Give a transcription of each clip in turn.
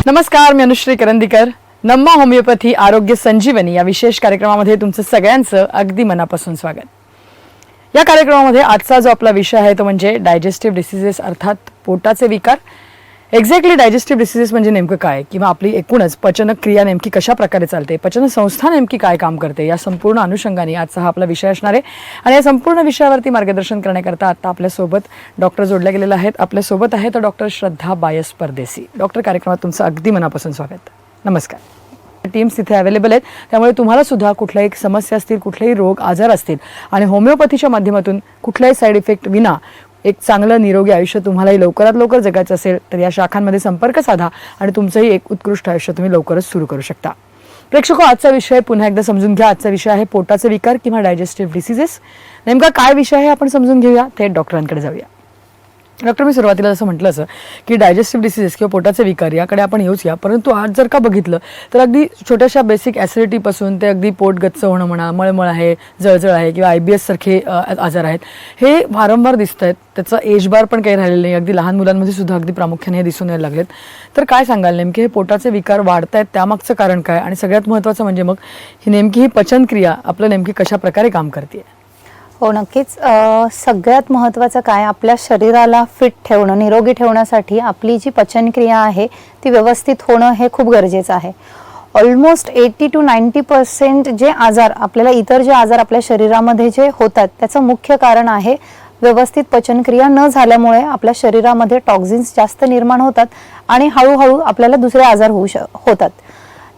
नमस्कार, मी अनुश्री करंदीकर. नम्मा होमिओपॅथी आरोग्य संजीवनी या विशेष कार्यक्रमामध्ये तुमचं सगळ्यांचं अगदी मनापासून स्वागत. या कार्यक्रमामध्ये आजचा जो आपला विषय आहे तो म्हणजे डायजेस्टिव्ह डिसीजेस अर्थात पोटाचे विकार. एक्झॅक्टली डायजेस्टिव्ह डिसीजेस म्हणजे नेमकं काय, किंवा आपली एकूणच पचनक्रिया नेमकी कशा प्रकारे चालते, पचन संस्था नेमकी काय काम करते, या संपूर्ण अनुषंगाने आजचा हा आपला विषय असणार आहे. आणि या संपूर्ण विषयावरती मार्गदर्शन करण्याकरता आता आपल्यासोबत डॉक्टर जोडले गेलेले आहेत. आपल्यासोबत आहेत डॉक्टर श्रद्धा बायस परदेसी. डॉक्टर, कार्यक्रमात तुमचं अगदी मनापासून स्वागत. नमस्कार. टीम्स तिथे अवेलेबल आहेत, त्यामुळे तुम्हाला सुद्धा कुठल्याही समस्या असतील, कुठलेही रोग आजार असतील आणि होमिओपॅथीच्या माध्यमातून कुठल्याही साईड इफेक्ट विना एक चांगलं निरोगी आयुष्य तुम्हालाही लवकरात लवकर जगायचं असेल तर या शाखांमध्ये संपर्क साधा आणि तुमचंही एक उत्कृष्ट आयुष्य तुम्ही लवकरच सुरू करू शकता. प्रेक्षको, आजचा विषय पुन्हा एकदा समजून घ्या. आजचा विषय आहे पोटाचे विकार किंवा डायजेस्टिव्ह डिसीजेस. नेमका काय विषय आहे आपण समजून घेऊया. थेट डॉक्टरांकडे जाऊया. डॉक्टर, मी सुरुवातीला जसं म्हटलं असं की डायजेस्टिव्ह डिसीजेस किंवा पोटाचे विकार याकडे आपण येऊया, परंतु आज जर का बघितलं तर अगदी छोट्याशा बेसिक ॲसिडिटीपासून ते अगदी पोट गच्च होणं म्हणा, मळमळ आहे, जळजळ आहे किंवा IBS सारखे आजार आहेत, हे वारंवार दिसत आहेत. त्याचं एज बार पण काही राहिलेलं नाही. अगदी लहान मुलांमध्ये सुद्धा अगदी प्रामुख्याने हे दिसून यायला लागलेत. तर काय सांगाल, नेमके हे पोटाचे विकार वाढत आहेत त्यामागचं कारण काय, आणि सगळ्यात महत्त्वाचं म्हणजे मग ही नेमकी ही पचनक्रिया आपलं नेमकी कशा प्रकारे काम करते? हो, नक्कीच. सगळ्यात महत्त्वाचं काय, आपल्या शरीराला फिट ठेवणं, निरोगी ठेवण्यासाठी आपली जी पचनक्रिया आहे ती व्यवस्थित होणं हे खूप गरजेचं आहे. ऑलमोस्ट 80 to 90% जे आजार आपल्याला, इतर जे आजार आपल्या शरीरामध्ये जे होतात त्याचं मुख्य कारण आहे व्यवस्थित पचनक्रिया न झाल्यामुळे आपल्या शरीरामध्ये टॉक्झिन्स जास्त निर्माण होतात आणि हळूहळू आपल्याला दुसरे आजार होतात.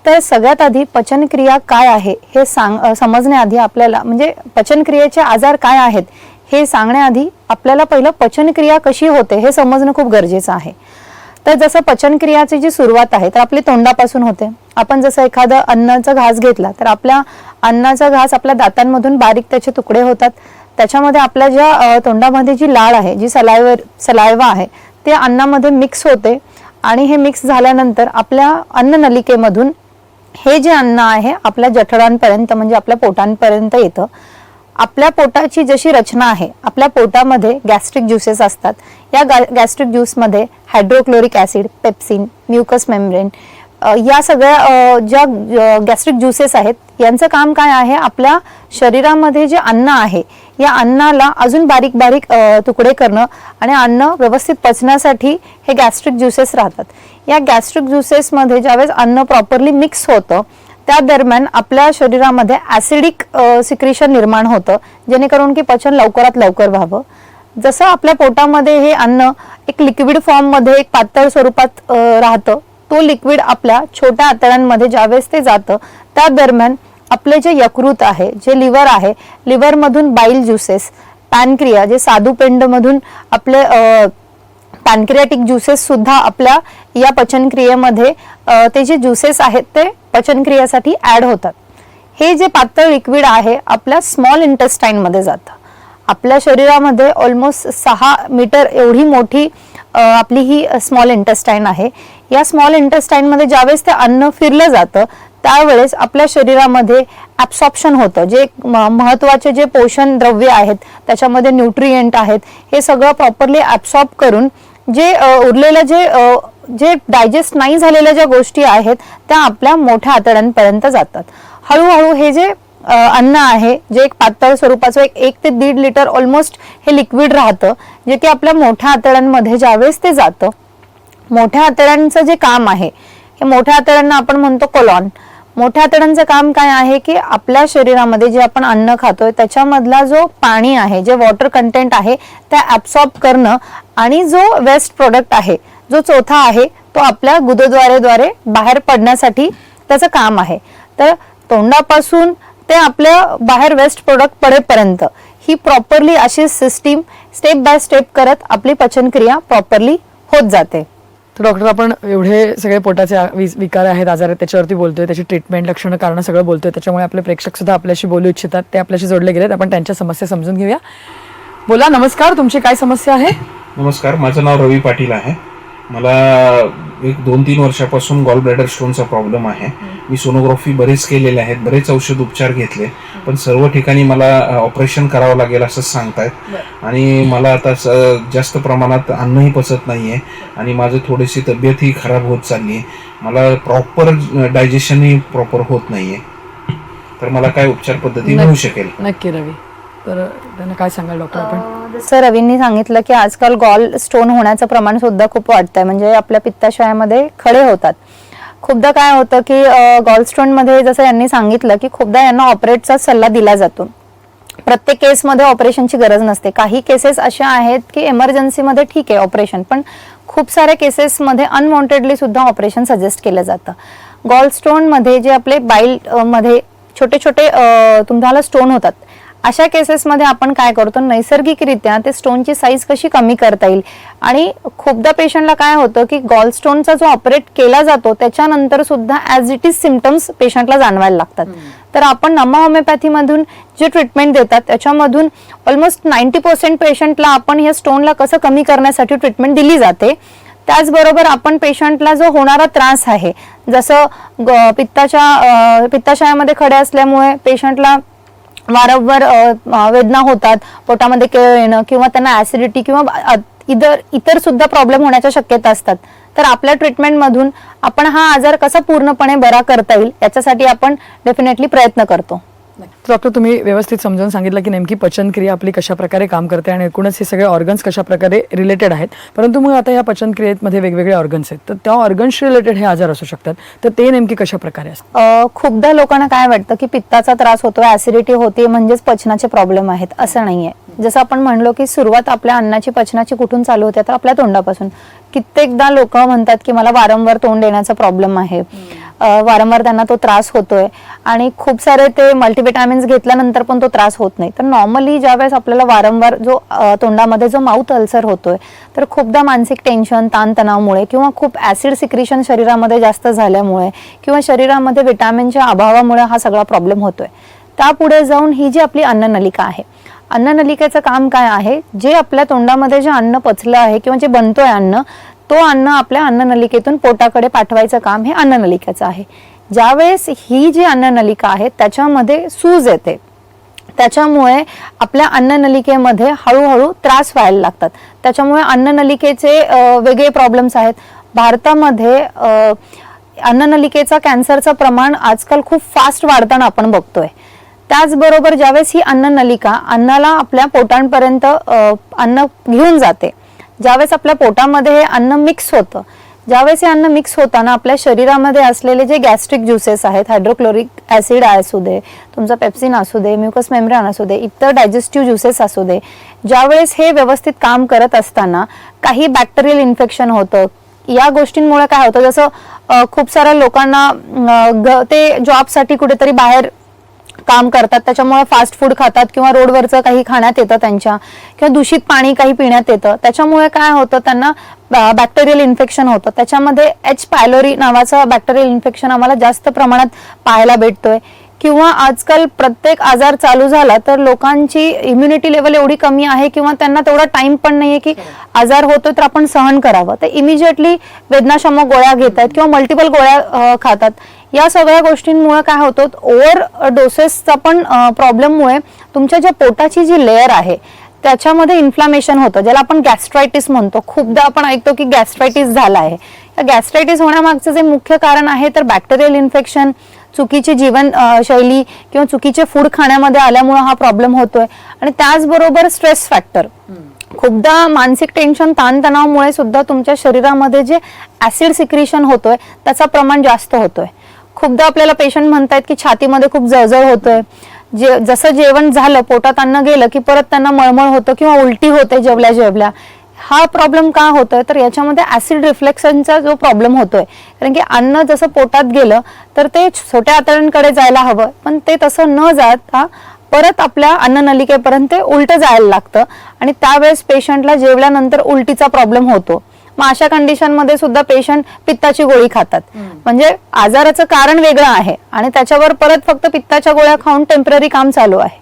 तर सगळ्यात आधी पचनक्रिया काय आहे हे समजण्याआधी आपल्याला, म्हणजे पचनक्रियेचे आजार काय आहेत हे सांगण्याआधी आपल्याला पहिलं पचनक्रिया कशी होते हे समजणं खूप गरजेचं आहे. तर जसं पचनक्रियाची जी सुरुवात आहे तर आपली तोंडापासून होते. आपण जसं एखादं अन्नाचा घास घेतला तर आपल्या अन्नाचा घास आपल्या दातांमधून बारीक त्याचे तुकडे होतात. त्याच्यामध्ये आपल्या ज्या तोंडामध्ये जी लाळ आहे, जी सलायवा आहे, ते अन्नामध्ये मिक्स होते आणि हे मिक्स झाल्यानंतर आपल्या अन्ननलिकेमधून हे जे अन्न आहे आपल्या जठरांपर्यंत म्हणजे आपल्या पोटांपर्यंत येतं. आपल्या पोटाची जशी रचना आहे, आपल्या पोटामध्ये गॅस्ट्रिक ज्युसेस असतात. या गॅस्ट्रिक ज्यूसमध्ये hydrochloric acid, pepsin, mucus membrane या सगळ्या ज्या गॅस्ट्रिक ज्युसेस आहेत यांचं काम काय आहे, आपल्या शरीरामध्ये जे अन्न आहे या अन्नाला अजून बारीक बारीक तुकडे करणं आणि अन्न व्यवस्थित पचण्यासाठी हे गॅस्ट्रिक ज्युसेस राहतात. या गॅस्ट्रिक ज्युसेसमध्ये ज्यावेळेस अन्न प्रॉपरली मिक्स होतं त्या दरम्यान आपल्या शरीरामध्ये ॲसिडिक सिक्रिशन निर्माण होतं, जेणेकरून की पचन लवकरात लवकर व्हावं. जसं आपल्या पोटामध्ये हे अन्न एक लिक्विड फॉर्ममध्ये एक पातळ स्वरूपात राहतं, तो लिक्विड आपल्या छोट्या आतड्यांमध्ये ज्यावेळेस ते जातं त्या दरम्यान आपले जे यकृत आहे, जे लिव्हर आहे, लिव्हरमधून बाईल ज्युसेस, पॅनक्रिया जे स्वादुपिंडमधून आपले पॅनक्रियाटिक ज्युसेस सुद्धा आपल्या या पचनक्रियेमध्ये ते जे ज्युसेस आहेत ते पचनक्रियेसाठी ॲड होतात. हे जे पातळ लिक्विड आहे आपल्या स्मॉल इंटेस्टाईनमध्ये जातं. आपल्या शरीरामध्ये ऑलमोस्ट 6 मीटर एवढी मोठी आपली ही स्मॉल इंटेस्टाईन आहे. या स्मॉल इंटेस्टाईनमध्ये ज्यावेळेस ते अन्न फिरलं जातं त्यावेळेस आपल्या शरीरामध्ये ॲब्सॉर्प्शन होतं. जे महत्त्वाचे जे पोषण द्रव्य आहेत, त्याच्यामध्ये न्यूट्रिएंट आहेत, हे सगळं प्रॉपरली ॲब्सॉर्ब करून जे उरलेलं जे डायजेस्ट नाही झालेल्या ज्या गोष्टी आहेत त्या आपल्या मोठ्या आतड्यांपर्यंत जातात. हळूहळू हे जे अन्न आहे, जे एक पातळ स्वरूपाचं 1 ते 1.5 लिटर ऑलमोस्ट हे लिक्विड राहतं, जे की आपल्या मोठ्या आतड्यांमध्ये ज्यावेळेस ते जातं. मोठ्या आतड्यांचं जे काम आहे, हे मोठ्या आतड्यांना आपण म्हणतो कोलॉन. मोठ्या आतड्यांचं काम काय आहे की आपल्या शरीरामध्ये जे आपण अन्न खातोय त्याच्यामधला जो पाणी आहे, जे वॉटर कंटेंट आहे, ते ॲब्सॉर्ब करणं आणि जो वेस्ट प्रोडक्ट आहे, जो चौथा आहे, तो आपल्या गुदद्वारेद्वारे बाहेर पडण्यासाठी त्याचं काम आहे. तर तोंडापासून ते आपल्या बाहेर वेस्ट प्रोडक्ट पडेपर्यंत ही प्रॉपरली अशी सिस्टीम स्टेप बाय स्टेप करत आपली पचनक्रिया प्रॉपरली होत जाते. तर डॉक्टर, आपण एवढे सगळे पोटाचे विकार आहेत, आजार आहेत, त्याच्यावरती बोलतोय, त्याची ट्रीटमेंट, लक्षणं, कारण सगळं बोलतोय. त्याच्यामुळे आपले प्रेक्षक सुद्धा आपल्याशी बोलू इच्छितात, ते आपल्याशी जोडले गेलेत. आपण त्यांच्या समस्या समजून घेऊया. बोला. नमस्कार, तुमची काय समस्या आहे? नमस्कार, माझं नाव रवी पाटील आहे. मला एक 2-3 वर्षापासून गॉल ब्लॅडर स्टोनचा प्रॉब्लेम आहे. मी सोनोग्राफी बरेच केलेले आहेत, बरेच औषध उपचार घेतले, पण सर्व ठिकाणी मला ऑपरेशन करावं लागेल असं सांगतायत आणि मला आता जास्त प्रमाणात अन्नही पचत नाहीये आणि माझं थोडीशी तब्येतही खराब होत चालली आहे. मला प्रॉपर डायजेशनही प्रॉपर होत नाहीये. तर मला काय उपचार पद्धती मिळू शकेल? नक्की रवी, तर त्यांना काय सांगाल डॉक्टर आपण? जसं रवींनी सांगितलं की आजकाल गॉल स्टोन होण्याचं प्रमाण सुद्धा खूप वाढतंय, म्हणजे आपल्या पित्ताशयामध्ये खडे होतात. खूपदा काय होतं की गॉलस्टोन मध्ये जसं यांनी सांगितलं की खूपदा यांना ऑपरेटचा सल्ला दिला जातो. प्रत्येक केसमध्ये ऑपरेशनची गरज नसते. काही केसेस अशा आहेत की इमर्जन्सीमध्ये ठीक आहे ऑपरेशन, पण खूप साऱ्या केसेसमध्ये अनवॉन्टेडली सुद्धा ऑपरेशन सजेस्ट केलं जातं. गॉलस्टोन मध्ये जे आपले बाईल मध्ये छोटे छोटे तुम्हाला स्टोन होतात, अशा केसेसमध्ये आपण काय करतो, नैसर्गिकरित्या ते स्टोनची साईज कशी कमी करता येईल. आणि खूपदा पेशंटला काय होतं की गॉलस्टोनचा जो ऑपरेट केला जातो त्याच्यानंतर सुद्धा ॲज इट इज सिम्पटम्स पेशंटला जाणवायला लागतात. तर आपण नमा होमिओपॅथीमधून जे ट्रीटमेंट देतात त्याच्यामधून ऑलमोस्ट 90% पेशंटला आपण या स्टोनला कसं कमी करण्यासाठी ट्रीटमेंट दिली जाते. त्याचबरोबर आपण पेशंटला जो होणारा त्रास आहे, जसं पित्ताशयामध्ये खडे असल्यामुळे पेशंटला वारंवार वेदना होतात, पोटामध्ये केळ येणं किंवा त्यांना ऍसिडिटी किंवा इतर सुद्धा प्रॉब्लेम होण्याच्या शक्यता असतात. तर आपल्या ट्रीटमेंटमधून आपण हा आजार कसा पूर्णपणे बरा करता येईल याच्यासाठी आपण डेफिनेटली प्रयत्न करतो. डॉक्टर, तुम्ही व्यवस्थित समजावून सांगितलं की नेमकी पचनक्रिया आपली कशा प्रकारे काम करते आणि एकूणच हे सगळे ऑर्गन्स कशा प्रकारे रिलेटेड आहेत. परंतु मग आता या पचनक्रियेमध्ये वेगवेगळे ऑर्गन्स आहेत, तर त्या ऑर्गन्सशी रिलेटेड हे आजार असू शकतात, तर ते नेमकी कशा प्रकारे असतात? खूपदा लोकांना काय वाटतं की पित्ताचा त्रास होतोय, ऍसिडिटी होते म्हणजेच पचनाचे प्रॉब्लेम आहेत. असं नाहीये. जसं आपण म्हणलो की सुरुवात आपल्या अन्नाची पचनाची कुठून चालू होते, तर आपल्या तोंडापासून. कित्येकदा लोक म्हणतात की मला वारंवार तोंड येण्याचा प्रॉब्लेम आहे, वारंवार त्यांना तो त्रास होतोय आणि खूप सारे ते मल्टीव्हिटॅमिन्स घेतल्यानंतर पण तो त्रास होत नाही. तर नॉर्मली ज्यावेळेस आपल्याला वारंवार जो तोंडामध्ये जो माउथ अल्सर होतोय, तर खूपदा मानसिक टेन्शन, ताणतणावामुळे किंवा खूप ऍसिड सिक्रिशन शरीरामध्ये जास्त झाल्यामुळे किंवा शरीरामध्ये विटॅमिनच्या अभावामुळे हा सगळा प्रॉब्लेम होतोय. त्यापुढे जाऊन ही जी आपली अन्ननलिका आहे, अन्ननलिकेचं काम काय आहे, जे आपल्या तोंडामध्ये जे अन्न पचलं आहे किंवा जे बनतोय अन्न, तो अन्न आपल्या अन्ननलिकेतून पोटाकडे पाठवायचं काम हे अन्ननलिकेचं आहे. ज्यावेळेस ही जी अन्ननलिका आहे त्याच्यामध्ये सूज येते, त्याच्यामुळे आपल्या अन्ननलिकेमध्ये हळूहळू त्रास व्हायला लागतात. त्याच्यामुळे अन्ननलिकेचे वेगळे प्रॉब्लेम्स आहेत. भारतामध्ये अन्ननलिकेचा कॅन्सरचं प्रमाण आजकाल खूप फास्ट वाढताना आपण बघतोय. त्याचबरोबर ज्यावेळेस ही अन्ननलिका अन्नाला आपल्या पोटांपर्यंत अन्न घेऊन जाते, ज्यावेळेस आपल्या पोटामध्ये हे अन्न मिक्स होतं, ज्यावेळेस हे अन्न मिक्स होताना आपल्या शरीरामध्ये असलेले जे गॅस्ट्रिक ज्युसेस आहेत, हायड्रोक्लोरिक ऍसिड असू दे, तुमचा पेप्सिन असू दे, म्युकस मेम्ब्रेन असू दे, इतर डायजेस्टिव्ह ज्युसेस असू दे, ज्यावेळेस हे व्यवस्थित काम करत असताना काही बॅक्टेरियल इन्फेक्शन होतं. या गोष्टींमुळे काय होतं, जसं खूप साऱ्या लोकांना ते जॉबसाठी कुठेतरी बाहेर काम करतात, त्याच्यामुळे फास्ट फूड खातात किंवा रोडवरचं काही खाण्यात येतं त्यांच्या, किंवा दूषित पाणी काही पिण्यात येतं, त्याच्यामुळे काय होतं त्यांना बॅक्टेरियल इन्फेक्शन होतं. त्याच्यामध्ये एच पायलोरी नावाचं बॅक्टेरियल इन्फेक्शन आम्हाला जास्त प्रमाणात पाहायला भेटतोय. किंवा आजकाल प्रत्येक आजार चालू झाला तर लोकांची इम्युनिटी लेवल एवढी कमी आहे किंवा त्यांना तेवढा टाइम पण नाहीये की आजार होतोय तर आपण सहन करावं, ते इमिजिएटली वेदनाशामक गोळ्या घेतात किंवा मल्टिपल गोळ्या खातात. या सगळ्या गोष्टींमुळे काय होतं, ओव्हर डोसेसचा पण प्रॉब्लेममुळे तुमच्या ज्या पोटाची जी लेअर आहे त्याच्यामध्ये इन्फ्लामेशन होतं, ज्याला आपण गॅस्ट्रायटिस म्हणतो. खूपदा आपण ऐकतो की गॅस्ट्रायटिस झाला आहे. या गॅस्ट्रायटिस होण्यामागचं जे मुख्य कारण आहे तर बॅक्टेरियल इन्फेक्शन, चुकीची जीवनशैली किंवा चुकीचे फूड खाण्यामध्ये आल्यामुळे हा प्रॉब्लेम होतोय. आणि त्याचबरोबर स्ट्रेस फॅक्टर, खूपदा मानसिक टेन्शन, ताणतणावामुळे सुद्धा तुमच्या शरीरामध्ये जे ऍसिड सिक्रिशन होतोय त्याचं प्रमाण जास्त होतोय. खूपदा आपल्याला पेशंट म्हणतायत की छातीमध्ये खूप जळजळ होतोय, जसं जेवण झालं, पोटात अन्न गेलं की परत त्यांना मळमळ होतं किंवा उलटी होते जेवल्या जेवल्या. हा प्रॉब्लेम का होतोय, तर याच्यामध्ये ऍसिड रिफ्लेक्शनचा जो प्रॉब्लेम होतोय, कारण की अन्न जसं पोटात गेलं तर ते छोट्या आतड्यांकडे जायला हवं, पण ते तसं न जाता परत आपल्या अन्ननलिकेपर्यंत ते उलटं जायला लागतं आणि त्यावेळेस पेशंटला जेवल्यानंतर उलटीचा प्रॉब्लेम होतो. मग अशा कंडिशनमध्ये सुद्धा पेशंट पित्ताची गोळी खातात, म्हणजे आजाराचं कारण वेगळं आहे आणि त्याच्यावर परत फक्त पित्ताच्या गोळ्या खाऊन टेम्पररी काम चालू आहे.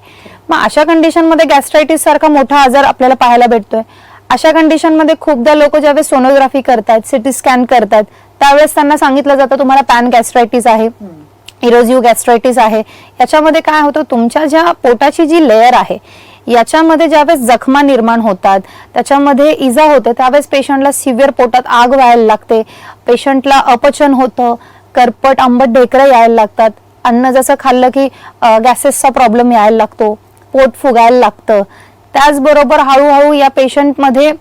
मग अशा कंडिशनमध्ये गॅस्ट्रायटिस सारखा मोठा आजार आपल्याला पाहायला भेटतोय. अशा कंडिशनमध्ये खूपदा लोक ज्यावेळेस सोनोग्राफी करतात, सिटी स्कॅन करतात, त्यावेळेस त्यांना सांगितलं जातं तुम्हाला पॅन गॅस्ट्रायटिस आहे. इरोजिव्ह गॅस्ट्रायटिस आहे. याच्यामध्ये काय होतं, तुमच्या ज्या पोटाची जी लेअर आहे याच्यामध्ये ज्यावेळेस जखमा निर्माण होतात, त्याच्यामध्ये इजा होते, त्यावेळेस पेशंटला सिव्हिअर पोटात आग व्हायला लागते, पेशंटला अपचन होतं, करपट आंबट ढेकरं यायला लागतात, अन्न जसं खाल्लं की गॅसेसचा प्रॉब्लेम यायला लागतो, पोट फुगायला लागतं. त्याचबरोबर हळूहळू या पेशंटमध्ये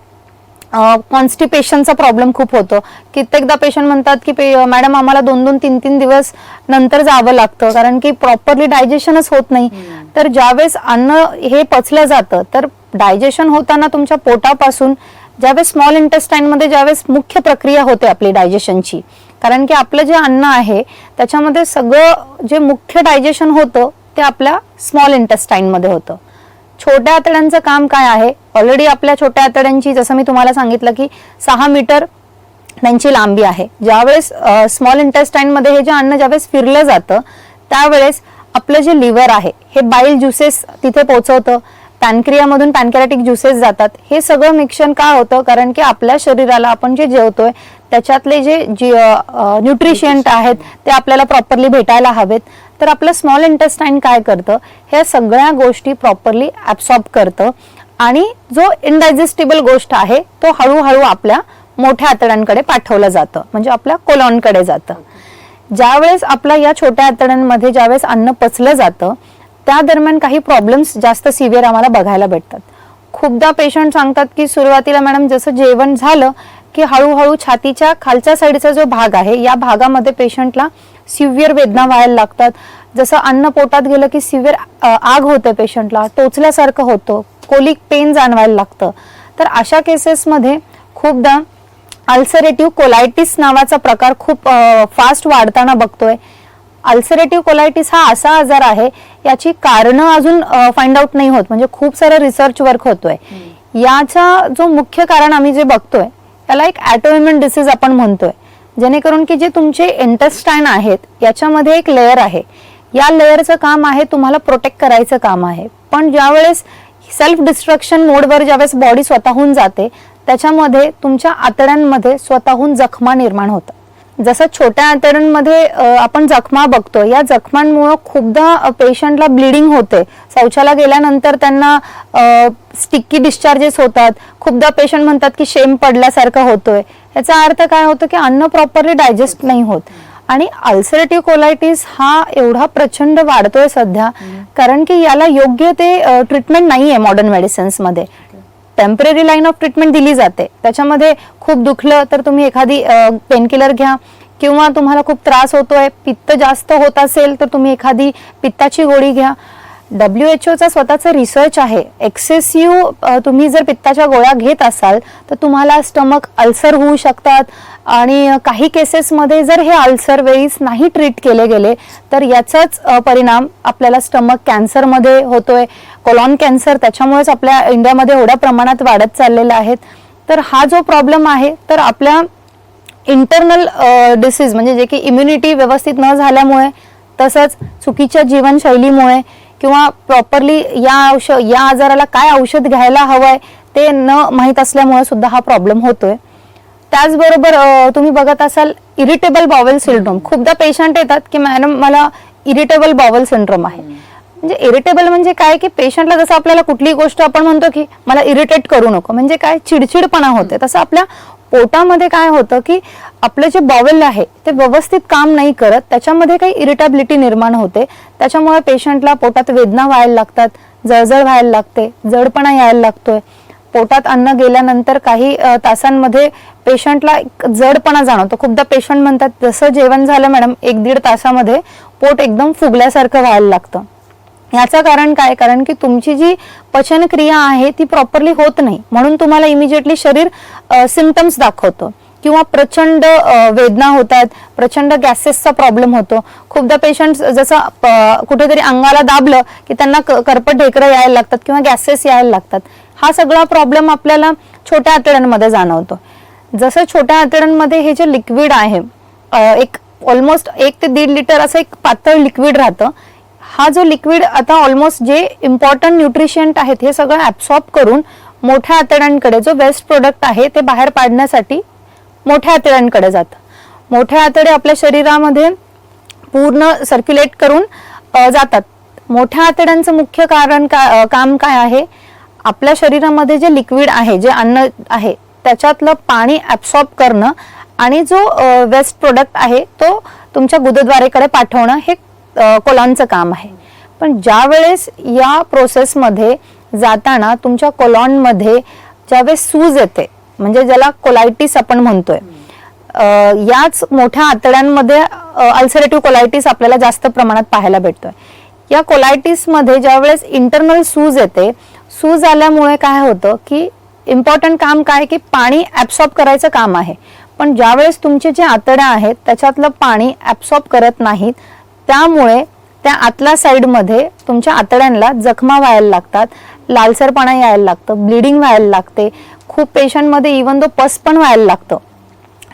कॉन्स्टिपेशनचा प्रॉब्लेम खूप होतो. कित्येकदा पेशंट म्हणतात की मॅडम आम्हाला 2-2, 3-3 दिवस नंतर जावं लागतं, कारण की प्रॉपरली डायजेशनच होत नाही. तर ज्यावेळेस अन्न हे पचलं जातं, तर डायजेशन होताना तुमच्या पोटापासून ज्यावेळेस स्मॉल इंटेस्टाईन मध्ये ज्यावेळेस मुख्य प्रक्रिया होते आपली डायजेशनची, कारण की आपलं जे अन्न आहे त्याच्यामध्ये सगळं जे मुख्य डायजेशन होतं ते आपल्या स्मॉल इंटेस्टाईन मध्ये होतं. छोट्या आतड्यांचं काम काय आहे, ऑलरेडी आपल्या छोट्या आतड्यांची जसं मी तुम्हाला सांगितलं की 6 मीटर त्यांची लांबी आहे. ज्यावेळेस स्मॉल इंटेस्टाईन मध्ये हे जे अन्न ज्यावेळेस फिरलं जातं त्यावेळेस आपलं जे लिव्हर आहे हे बाईल ज्युसेस तिथे पोहोचवतं, पॅनक्रियामधून पॅनक्रियाटिक ज्युसेस जातात. हे सगळं मिक्सन का होतं, कारण की आपल्या शरीराला आपण जे जेवतोय त्याच्यातले जे न्यूट्रिशियंट आहेत ते आपल्याला प्रॉपरली भेटायला हवेत. तर आपलं स्मॉल इंटेस्टाईन काय करतं, ह्या सगळ्या गोष्टी प्रॉपरली ऍब्सॉर्ब करतं आणि जो इनडायजेस्टिबल गोष्ट आहे तो हळूहळू आपल्या मोठ्या आतड्यांकडे पाठवलं जातं, म्हणजे आपल्या कोलॉनकडे जातं. ज्यावेळेस आपल्या या छोट्या आतड्यांमध्ये ज्यावेळेस अन्न पचलं जातं त्या दरम्यान काही प्रॉब्लेम्स जास्त सिव्हिअर आम्हाला बघायला भेटतात. खूपदा पेशंट सांगतात की सुरुवातीला मॅडम जसं जेवण झालं की हळूहळू छातीच्या खालच्या साईडचा जो भाग आहे या भागामध्ये पेशंटला सिव्हिअर वेदना व्हायला लागतात. जसं अन्न पोटात गेलं की सिव्हिअर आग होते, पेशंटला टोचल्यासारखं होतं, कोलिक पेन जाणवायला लागतं. तर अशा केसेसमध्ये खूपदा अल्सरेटिव्ह कोलायटिस नावाचा प्रकार खूप फास्ट वाढताना बघतोय. अल्सरेटिव्ह कोलायटिस हा असा आजार आहे याची कारणं अजून फाइंड आउट नाही होत, म्हणजे खूप सारं रिसर्च वर्क होतोय. याचा जो मुख्य कारण आम्ही जे बघतोय त्याला एक ऑटोइम्युन डिसीज आपण म्हणतोय, जेणेकरून की जे तुमचे इंटेस्टाईन आहेत याच्यामध्ये एक लेअर आहे, या लेअरचं काम आहे तुम्हाला प्रोटेक्ट करायचं काम आहे. पण ज्यावेळेस सेल्फ डिस्ट्रक्शन मोडवर ज्यावेळेस बॉडी स्वतःहून जाते त्याच्यामध्ये तुमच्या आतड्यांमध्ये स्वतःहून जखमा निर्माण होतात. जसं छोट्या आतड्यांमध्ये आपण जखमा बघतो, या जखमांमुळे खूपदा पेशंटला ब्लिडिंग होते, शौचाला गेल्यानंतर त्यांना स्टिकी डिस्चार्जेस होतात. खूपदा पेशंट म्हणतात की शेम पडल्यासारखं होतोय. याचा अर्थ काय होतो की अन्न प्रॉपरली डायजेस्ट नाही होत. आणि अल्सरेटिव्ह कोलायटिस हा एवढा प्रचंड वाढतोय सध्या, कारण की याला योग्य ते ट्रीटमेंट नाहीये मॉडर्न मेडिसिन्स मध्ये. टेम्पररी लाईन ऑफ ट्रीटमेंट दिली जाते, त्याच्यामध्ये खूप दुखलं तर तुम्ही एखादी पेनकिलर घ्या, किंवा तुम्हाला खूप त्रास होतोय, पित्त जास्त होत असेल तर तुम्ही एखादी पित्ताची गोळी घ्या. WHO स्वतःचा रिसर्च आहे, एक्सेसिव्ह तुम्ही जर पित्ताच्या गोळ्या घेत असाल तर तुम्हाला स्टमक अल्सर होऊ शकतात. आणि काही केसेसमध्ये जर हे अल्सर वेळीच नाही ट्रीट केले गेले तर याचाच परिणाम आपल्याला स्टमक कॅन्सरमध्ये होतोय. कोलॉन कॅन्सर त्याच्यामुळेच आपल्या इंडियामध्ये एवढ्या प्रमाणात वाढत चाललेला आहे. तर हा जो प्रॉब्लेम आहे तर आपल्या इंटरनल डिसीज म्हणजे जे की इम्युनिटी व्यवस्थित न झाल्यामुळे, तसंच चुकीच्या जीवनशैलीमुळे किंवा प्रॉपरली या आजाराला काय औषध घ्यायला हवंय ते न माहीत असल्यामुळे सुद्धा हा प्रॉब्लेम होतोय. त्याचबरोबर तुम्ही बघत असाल इरिटेबल बाउल सिंड्रोम. खूपदा पेशंट येतात की मॅडम मला इरिटेबल बाउल सिंड्रोम आहे. म्हणजे इरिटेबल म्हणजे काय की पेशंटला जसं आपल्याला कुठलीही गोष्ट आपण म्हणतो की मला इरिटेट करू नको, म्हणजे काय चिडचिडपणा होते, तसं आपल्या पोटामध्ये काय होतं की आपलं जे बाउल आहे ते व्यवस्थित काम नाही करत, त्याच्यामध्ये काही इरिटेबिलिटी निर्माण होते. त्याच्यामुळे पेशंटला पोटात वेदना व्हायला लागतात, जळजळ व्हायला लागते, जडपणा यायला लागतोय. पोटात अन्न गेल्यानंतर काही तासांमध्ये पेशंटला जडपणा जाणवतो. खूपदा पेशंट म्हणतात जसं जेवण झालं मॅडम 1-1.5 तासामध्ये पोट एकदम फुगल्यासारखं व्हायला लागतं. याचं कारण काय, कारण की तुमची जी पचनक्रिया आहे ती प्रॉपरली होत नाही, म्हणून तुम्हाला इमिजिएटली शरीर सिम्पटम्स दाखवतो किंवा प्रचंड वेदना होतात, प्रचंड गॅसेसचा प्रॉब्लेम होतो. खूपदा पेशंट जसं कुठेतरी अंगाला दाबलं की त्यांना करपट ढेकरं यायला लागतात किंवा गॅसेस यायला लागतात. हा सगळा प्रॉब्लेम आपल्याला छोट्या आतड्यांमध्ये जाणवतो. जसं छोट्या आतड्यांमध्ये हे जे लिक्विड आहे एक ऑलमोस्ट 1 ते 1.5 लिटर असं एक पातळ लिक्विड राहतं. हा जो लिक्विड आता ऑलमोस्ट जे इम्पॉर्टंट न्यूट्रिशियंट आहेत हे सगळं ऍब्सॉर्ब करून मोठ्या आतड्यांकडे जो वेस्ट प्रोडक्ट आहे ते बाहेर पाडण्यासाठी मोठ्या आतड्यांकडे जातं. मोठ्या आतडे आपल्या शरीरामध्ये पूर्ण सर्क्युलेट करून जातात. मोठ्या आतड्यांचं मुख्य कारण काम काय आहे? आपल्या शरीरामध्ये जे लिक्विड आहे, जे अन्न आहे, त्याच्यातलं पाणी ऍब्सॉर्ब करणं आणि जो वेस्ट प्रोडक्ट आहे तो तुमच्या गुदद्वारेकडे पाठवणं हे कोलॉनचं काम आहे. पण ज्या वेळेस या प्रोसेसमध्ये जाताना तुमच्या कोलॉनमध्ये ज्यावेळेस सूज येते, म्हणजे ज्याला कोलायटिस आपण म्हणतोय, याच मोठ्या आतड्यांमध्ये अल्सरेटिव्ह कोलायटिस आपल्याला जास्त प्रमाणात पाहायला भेटतोय. या कोलायटिस मध्ये ज्यावेळेस इंटरनल सूज येते, सूज आल्यामुळे काय होतं की इम्पॉर्टंट काम काय की पाणी ऍब्सॉर्ब करायचं काम आहे. पण ज्यावेळेस तुमचे जे आतड्या आहेत त्याच्यातलं पाणी ऍब्सॉर्ब करत नाहीत, त्यामुळे त्या आतल्या साईडमध्ये तुमच्या आतड्यांना जखमा व्हायला लागतात, लालसरपणा यायला लागतं, ब्लिडिंग व्हायला लागते. खूप पेशंटमध्ये इव्हन दो पस पण व्हायला लागतं.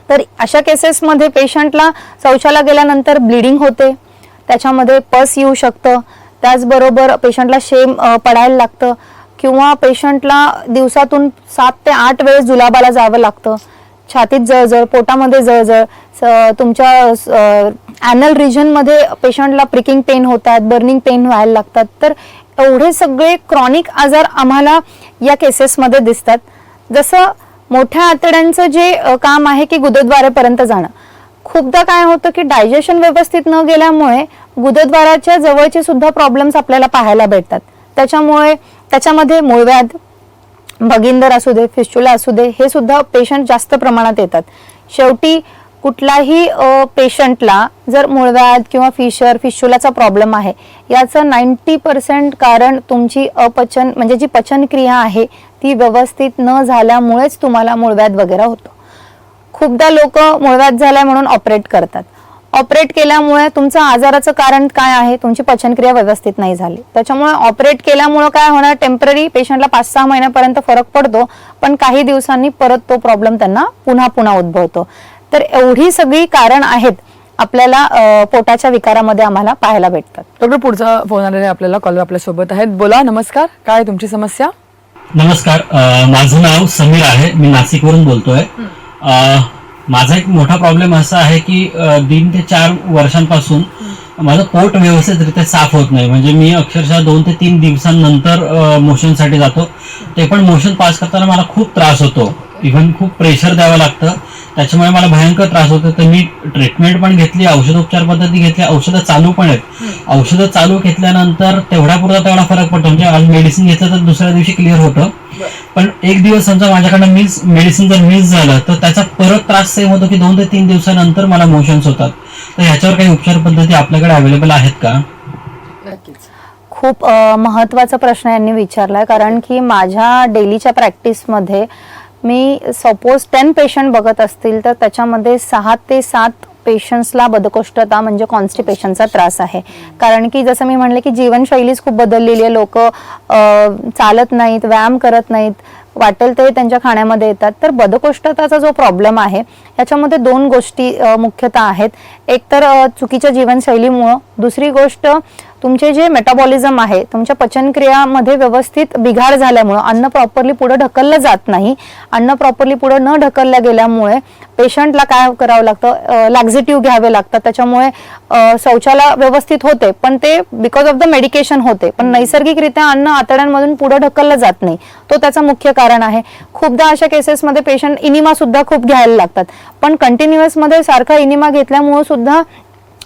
तर अशा केसेसमध्ये पेशंटला शौचाला गेल्यानंतर ब्लिडिंग होते, त्याच्यामध्ये पस येऊ शकतं, त्याचबरोबर पेशंटला शेम पडायला लागतं किंवा पेशंटला दिवसातून 7 ते 8 वेळेस जुलाबाला जावं लागतं. छातीत जळजळ, पोटामध्ये जळजळ, तुमच्या ॲनल रिजनमध्ये पेशंटला प्रिकिंग पेन होतात, बर्निंग पेन व्हायला लागतात. तर एवढे सगळे क्रॉनिक आजार आम्हाला या केसेसमध्ये दिसतात. जसं मोठ्या आतड्यांचं जे काम आहे की गुदद्वारेपर्यंत जाणं, खूपदा काय होतं की डायजेशन व्यवस्थित न गेल्यामुळे गुदद्वाराच्या जवळचे सुद्धा प्रॉब्लेम्स आपल्याला पाहायला भेटतात. त्याच्यामुळे त्याच्यामध्ये मूळव्याध, भगिंदर असू दे, फिस्चुला असू दे, हे सुद्धा पेशंट जास्त प्रमाणात येतात. शेवटी कुठल्याही पेशंटला जर मूळव्याध किंवा फिस्चुलाचा प्रॉब्लेम आहे, याचं 90% कारण तुमची अपचन म्हणजे जी पचनक्रिया आहे ती व्यवस्थित न झाल्यामुळेच तुम्हाला मूळव्याध वगैरे होतो. खूपदा लोक मूळव्याध झालाय म्हणून ऑपरेट करतात. ऑपरेट केल्यामुळे तुमचं आजाराचं कारण काय आहे? तुमची पचनक्रिया व्यवस्थित नाही झाली. त्याच्यामुळे ऑपरेट केल्यामुळे काय होणार? टेम्पररी पेशंटला 5-6 महिन्यापर्यंत फरक पडतो, पण काही दिवसांनी परत तो प्रॉब्लेम त्यांना पुन्हा उद्भवतो. तर एवढी सगळी कारण आहेत आपल्याला पोटाच्या विकारामध्ये आम्हाला पाहायला भेटतात. डॉक्टर, पुढचा फोन आलेला आपल्याला, कॉलर आपल्या सोबत आहेत. बोला, नमस्कार, काय तुमची समस्या? नमस्कार, माझं नाव समीर आहे, मी नाशिकवरून बोलतोय. माझा एक मोठा प्रॉब्लेम असा आहे की 3 ते 4 वर्षांपासून माझं पोट व्यवस्थितरित्या साफ होत नाही. म्हणजे मी अक्षरशः 2 ते 3 दिवसांनंतर मोशनसाठी जातो. ते पण मोशन पास करताना मला खूप त्रास होतो, इव्हन खूप प्रेशर द्यावं लागतं, त्याच्यामुळे मला भयंकर त्रास होतो. तर मी ट्रीटमेंट पण घेतली, औषधोपचार पद्धती घेतली, औषधं चालू पण आहेत. औषधं चालू घेतल्यानंतर तेवढा फरक पडतो. म्हणजे आज मेडिसिन घेतलं तर दुसऱ्या दिवशी क्लिअर होतं. पण एक दिवस समजा माझ्याकडनं मेडिसिन जर मिस झालं तर त्याचा परत त्रास सेम होतो की 2 ते 3 दिवसानंतर मला मोशन्स होतात. तर ह्याच्यावर काही उपचार पद्धती आपल्याकडे अवेलेबल आहेत का? खूप महत्त्वाचा प्रश्न यांनी विचारलाय, कारण की माझ्या डेलीच्या प्रॅक्टिसमध्ये मी सपोज 10 पेशंट बघत असतील तर त्याच्यामध्ये 6 ते 7 पेशंट्सला बदकोष्ठता म्हणजे कॉन्स्टिपेशनचा त्रास आहे. कारण की जसं मी म्हणले की जीवनशैलीच खूप बदललेली आहे. लोक चालत नाहीत, व्यायाम करत नाहीत, वाटेल ते त्यांच्या खाण्यामध्ये येतात. तर बदकोष्ठताचा जो प्रॉब्लेम आहे याच्यामध्ये 2 गोष्टी मुख्यतः आहेत. एक तर चुकीच्या जीवनशैलीमुळं, दुसरी गोष्ट तुमचे जे मेटाबॉलिझम आहे, तुमच्या पचनक्रियामध्ये व्यवस्थित बिघाड झाल्यामुळं अन्न प्रॉपरली पुढे ढकललं जात नाही. अन्न प्रॉपरली पुढे न ढकलल्या गेल्यामुळे पेशंटला काय करावं लागतं? लॅक्झेटिव्ह घ्यावे लागतात. त्याच्यामुळे शौचाला व्यवस्थित होते, पण ते बिकॉज ऑफ द मेडिकेशन होते, पण नैसर्गिकरित्या अन्न आतड्यांमधून पुढे ढकललं जात नाही. तो त्याचा मुख्य कारण आहे. खूपदा अशा केसेसमध्ये पेशंट इनिमा सुद्धा खूप घ्यायला लागतात, पण कंटिन्युअस मध्ये सारखा इनिमा घेतल्यामुळे सुद्धा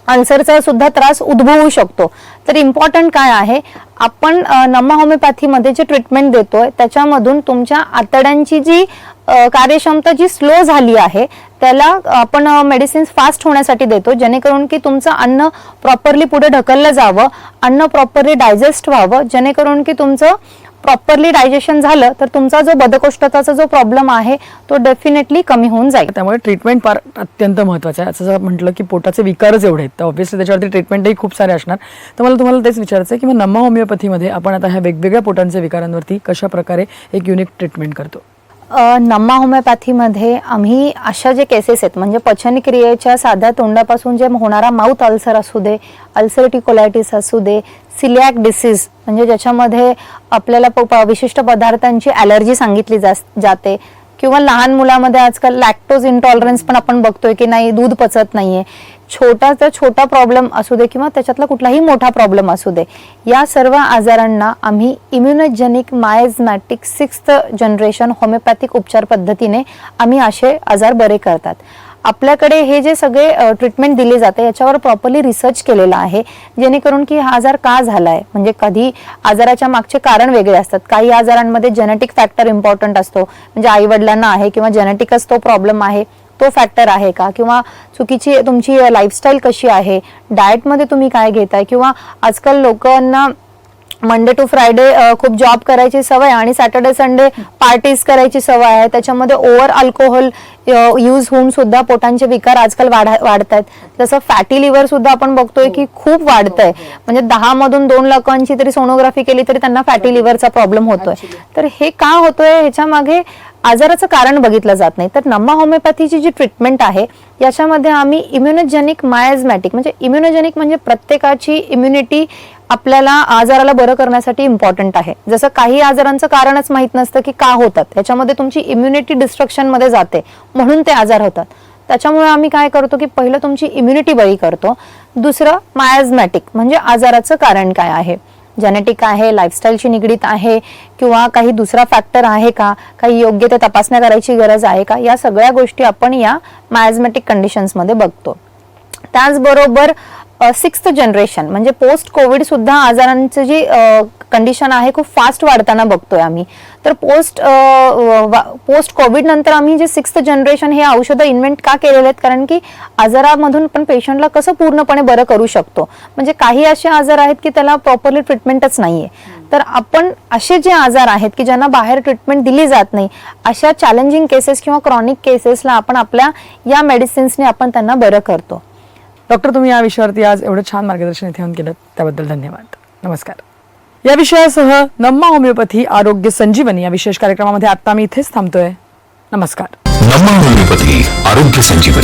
अल्सरचा सुद्धा त्रास उद्भवू शकतो. तर इम्पॉर्टंट काय आहे, आपण नमा होमिओपॅथीमध्ये जे ट्रीटमेंट देतोय त्याच्यामधून तुमच्या आतड्यांची जी कार्यक्षमता जी स्लो झाली आहे त्याला आपण मेडिसिन्स फास्ट होण्यासाठी देतो, जेणेकरून की तुमचं अन्न प्रॉपरली पुढे ढकललं जावं, अन्न प्रॉपरली डायजेस्ट व्हावं, जेणेकरून की तुमचं प्रॉपरली डायजेशन झालं तर तुमचा जो बदकोष्ठताचा जो प्रॉब्लेम आहे तो डेफिनेटली कमी होऊन जाईल. त्यामुळे ट्रीटमेंट फार अत्यंत महत्त्वाचं आहे. असं जर म्हटलं की पोटाचे विकारच एवढे आहेत तर ऑब्व्हियसली त्याच्यावरती ट्रीटमेंटही खूप सारे असणार. तर मला तुम्हाला तेच विचारायचं आहे की मग नमा होमिओपॅथीमध्ये आपण आता ह्या वेगवेगळ्या पोटांच्या विकारांवरती कशा प्रकारे एक युनिक ट्रीटमेंट करतो? नमा होमिओपॅथीमध्ये आम्ही अशा जे केसेस आहेत म्हणजे पचनक्रियेच्या साध्या तोंडापासून जे होणारा माउथ अल्सर असू दे, अल्सरेटिव्ह कोलायटिस असू दे, सिलियाक डिसीज म्हणजे ज्याच्यामध्ये आपल्याला विशिष्ट पदार्थांची ॲलर्जी सांगितली जाते, किंवा लहान मुलामध्ये आजकाल लॅक्टोज इंटॉलरन्स पण आपण बघतोय की नाही, दूध पचत नाहीये. छोटाचा छोटा प्रॉब्लेम असू दे किंवा त्याच्यातला कुठलाही मोठा प्रॉब्लेम असू दे, या सर्व आजारांना आम्ही इम्युनोजेनिक मायझमॅटिक 6th जनरेशन होमिओपॅथिक उपचार पद्धतीने आम्ही असे आजार बरे करतात. आपल्याकडे हे जे सगळे ट्रीटमेंट दिले जाते याच्यावर प्रॉपरली रिसर्च केलेला आहे, जेणेकरून की हा आजार का झालाय, म्हणजे कधी आजाराच्या मागचे कारण वेगळे असतात. काही आजारांमध्ये जेनेटिक फॅक्टर इम्पॉर्टंट असतो, म्हणजे आई वडिलांना आहे किंवा जेनेटिकच तो प्रॉब्लेम आहे तो फॅक्टर आहे का, किंवा चुकीची तुमची लाईफस्टाईल कशी आहे, डाएटमध्ये तुम्ही काय घेताय, किंवा आजकाल लोकांना मंडे टू फ्रायडे खूप जॉब करायची सवय आणि सॅटर्डे संडे पार्टीज करायची सवय आहे, त्याच्यामध्ये ओव्हर अल्कोहोल यूज होऊन सुद्धा पोटांचे विकार आजकाल वाढत आहेत. जसं फॅटी लिव्हर सुद्धा आपण बघतोय की खूप वाढतंय, म्हणजे 10 मधून 2 लोकांची तरी सोनोग्राफी केली तरी त्यांना फॅटी लिव्हरचा प्रॉब्लेम होतोय. तर हे का होतोय, ह्याच्या मागे आजाराचं कारण बघितलं जात नाही. तर नम्मा होमिओपॅथीची जी ट्रीटमेंट आहे याच्यामध्ये आम्ही इम्युनोजेनिक मायझमॅटिक, म्हणजे इम्युनोजेनिक म्हणजे प्रत्येकाची इम्युनिटी आपल्याला आजाराला बरं करण्यासाठी इम्पॉर्टंट आहे. जसं काही आजारांचं कारणच माहित नसतं की का होतात, याच्यामध्ये तुमची इम्युनिटी डिस्ट्रक्शन मध्ये जाते म्हणून ते आजार होतात. त्याच्यामुळे आम्ही काय करतो की पहिलं तुमची इम्युनिटी बरी करतो, दुसरं मायझमॅटिक म्हणजे आजाराचं कारण काय आहे, जेनेटिक आहे, लाईफस्टाईलशी निगडीत आहे किंवा काही दुसरा फॅक्टर आहे का, काही योग्य ते तपासण्या करायची गरज आहे का, या सगळ्या गोष्टी आपण या मायझमॅटिक कंडिशन्स मध्ये बघतो. त्याचबरोबर 6th जनरेशन म्हणजे पोस्ट कोविड सुद्धा आजारांची जी कंडिशन आहे खूप फास्ट वाढताना बघतोय आम्ही. तर पोस्ट कोविड नंतर आम्ही जे 6th जनरेशन हे औषधं इन्व्हेंट का केलेले आहेत, कारण की आजारामधून पण पेशंटला कसं पूर्णपणे बरं करू शकतो. म्हणजे काही असे आजार आहेत की त्याला प्रॉपरली ट्रीटमेंटच नाहीये, तर आपण असे जे आजार आहेत की ज्यांना बाहेर ट्रीटमेंट दिली जात नाही, अशा चॅलेंजिंग केसेस किंवा क्रॉनिक केसेसला आपण आपल्या या मेडिसिन्सने आपण त्यांना बरं करतो. डॉक्टर, तुम्ही या विषयावरती आज एवढं छान मार्गदर्शन इथे येऊन केलं त्याबद्दल धन्यवाद. नमस्कार. या विषयासह नम्मा होमिओपॅथी आरोग्य संजीवनी या विशेष कार्यक्रमामध्ये आता मी इथेच थांबतोय. नमस्कार. नम्मा होमिओपॅथी आरोग्य संजीवनी.